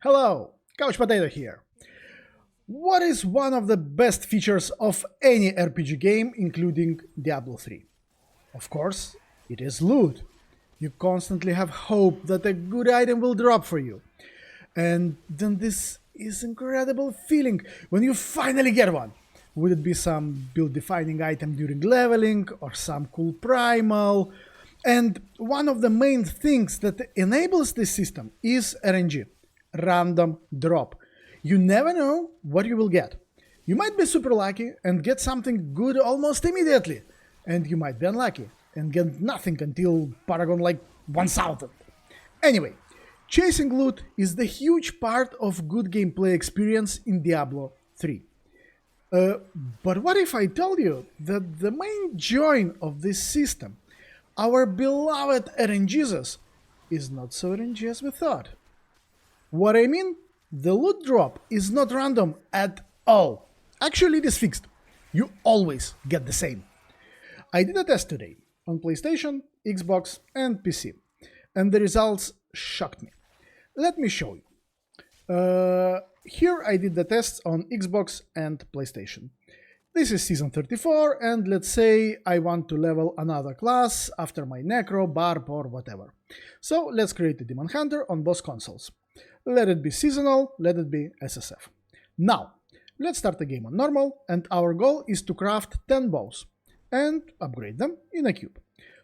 Hello, Couch Potato here. What is one of the best features of any RPG game, including Diablo 3? Of course, it is loot. You constantly have hope that a good item will drop for you. And then this is incredible feeling when you finally get one. Would it be some build-defining item during leveling or some cool primal? And one of the main things that enables this system is RNG, random drop. You never know what you will get. You might be super lucky and get something good almost immediately, and you might be unlucky and get nothing until Paragon like 1000. Anyway, chasing loot is the huge part of good gameplay experience in Diablo 3. But what if I tell you that the main joy of this system, our beloved RNGs, is not so RNG as we thought? What I mean? The loot drop is not random at all. Actually, it is fixed. You always get the same. I did a test today on PlayStation, Xbox, and PC, and the results shocked me. Let me show you. Here I did the tests on Xbox and PlayStation. This is Season 34, and let's say I want to level another class after my Necro, Barb, or whatever. So let's create a Demon Hunter on both consoles. Let it be seasonal, let it be SSF. Now, let's start the game on normal, and our goal is to craft 10 bows and upgrade them in a cube.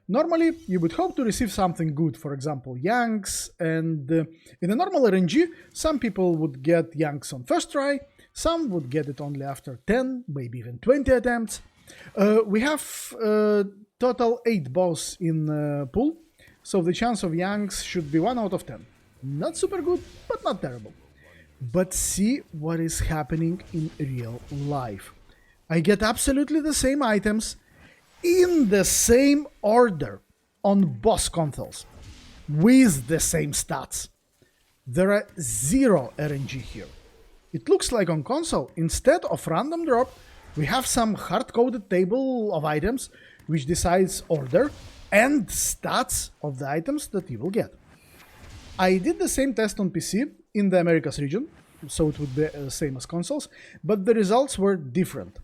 Normally, you would hope to receive something good, for example, Yanks, and in a normal RNG, some people would get Yanks on first try, some would get it only after 10, maybe even 20 attempts. We have total 8 bows in pool, so the chance of Yanks should be 1 out of 10. Not super good, but not terrible. But see what is happening in real life. I get absolutely the same items in the same order on both consoles, with the same stats. There are zero RNG here. It looks like on console, instead of random drop, we have some hard-coded table of items which decides order and stats of the items that you will get. I did the same test on PC in the Americas region, so it would be the same as consoles, but the results were different.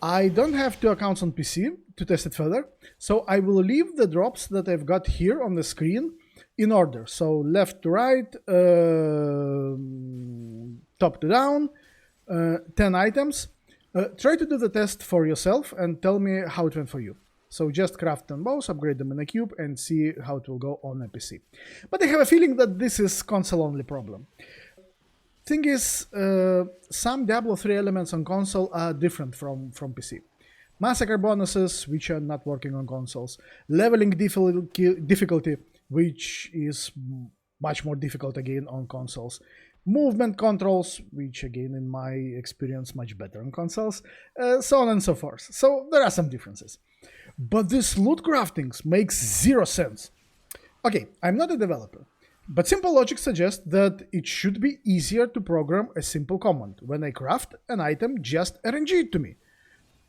I don't have 2 accounts on PC to test it further, so I will leave the drops that I've got here on the screen in order. So left to right, top to down, 10 items. Try to do the test for yourself and tell me how it went for you. So just craft 10 bows, upgrade them in a cube, and see how it will go on a PC. But I have a feeling that this is console-only problem. Thing is, some Diablo 3 elements on console are different from PC. Massacre bonuses, which are not working on consoles. Leveling difficulty, which is much more difficult again on consoles. Movement controls, which again in my experience much better on consoles. So on and so forth. So there are some differences. But this loot craftings makes zero sense. Okay, I'm not a developer, but simple logic suggests that it should be easier to program a simple command. When I craft an item, just RNG it to me.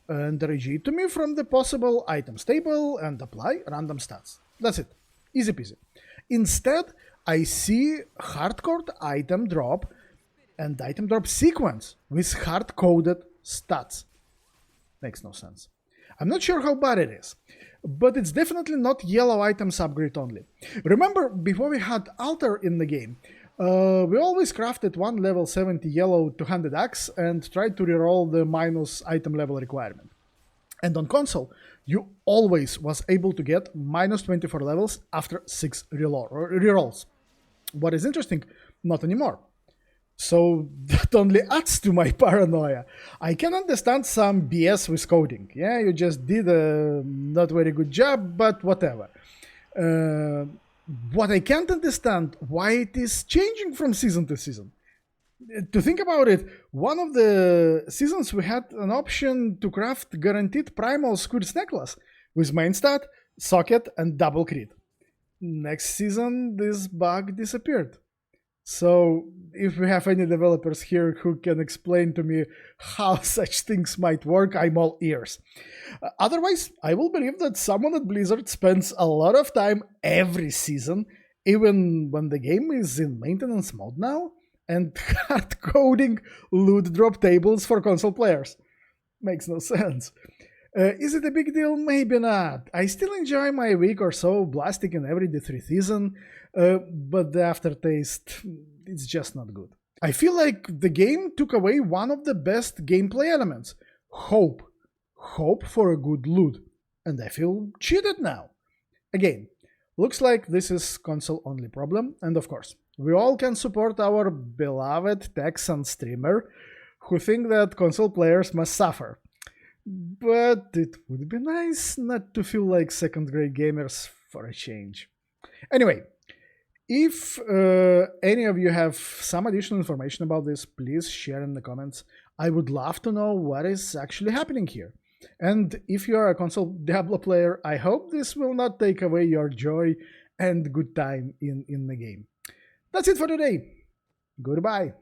And RNG it to me from the possible items table and apply random stats. That's it. Easy peasy. Instead, I see hardcore item drop and item drop sequence with hard-coded stats. Makes no sense. I'm not sure how bad it is, but it's definitely not yellow items upgrade only. Remember, before we had Altar in the game, we always crafted one level 70 yellow two-handed axe and tried to reroll the minus item level requirement. And on console, you always was able to get minus 24 levels after 6 rerolls. What is interesting, not anymore. So that only adds to my paranoia. I can understand some BS with coding. Yeah, you just did a not very good job, but whatever. What I can't understand, why it is changing from season to season. To think about it, one of the seasons we had an option to craft guaranteed primal Squid's necklace with main stat, socket, and double crit. Next season, this bug disappeared. So, if we have any developers here who can explain to me how such things might work, I'm all ears. Otherwise, I will believe that someone at Blizzard spends a lot of time every season, even when the game is in maintenance mode now, and hard coding loot drop tables for console players. Makes no sense. Is it a big deal? Maybe not. I still enjoy my week or so blasting in every D3 season, but the aftertaste, it's just not good. I feel like the game took away one of the best gameplay elements, hope. Hope for a good loot. And I feel cheated now. Again, looks like this is console-only problem, and of course, we all can support our beloved Texan streamer who think that console players must suffer. But it would be nice not to feel like second-grade gamers for a change. Anyway, if any of you have some additional information about this, please share in the comments. I would love to know what is actually happening here. And if you are a console Diablo player, I hope this will not take away your joy and good time in the game. That's it for today. Goodbye.